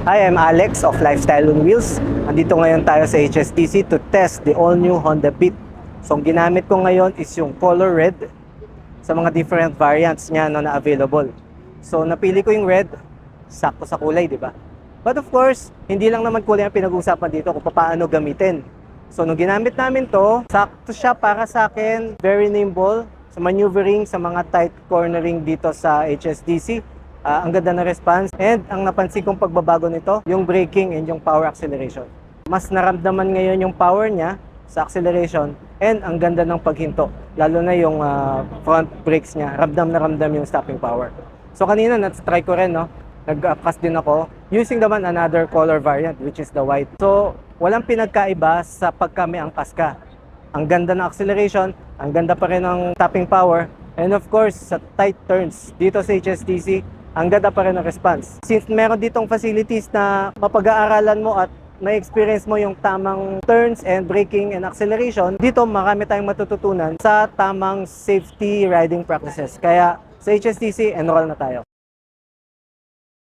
Hi, I'm Alex of Lifestyle on Wheels. Andito ngayon tayo sa HSTC to test the all-new Honda Beat. So, ang ginamit ko ngayon is yung color red sa mga different variants niya na available. So, napili ko yung red, sakto sa kulay, di ba? But of course, hindi lang naman kulay ang pinag-uusapan dito kung paano gamitin. So, nung ginamit namin to, sakto siya para sa akin, very nimble, sa maneuvering, sa mga tight cornering dito sa HSTC. Ang ganda ng response, and ang napansin kong pagbabago nito, yung braking and yung power acceleration. Mas naramdaman ngayon yung power niya sa acceleration and ang ganda ng paghinto. Lalo na yung front brakes niya, ramdam na ramdam yung stopping power. So kanina na-try ko rin, no? Nag-cast din ako using naman another color variant which is the white. So walang pinagkaiba sa pagka may angkas ka. Ang ganda ng acceleration, ang ganda pa rin ng stopping power, and of course sa tight turns dito sa HSTC, ang ganda pa rin ng response. Since meron ditong facilities na mapag-aaralan mo at na-experience mo yung tamang turns and braking and acceleration, dito marami tayong matututunan sa tamang safety riding practices. Kaya sa HSTC, enroll na tayo.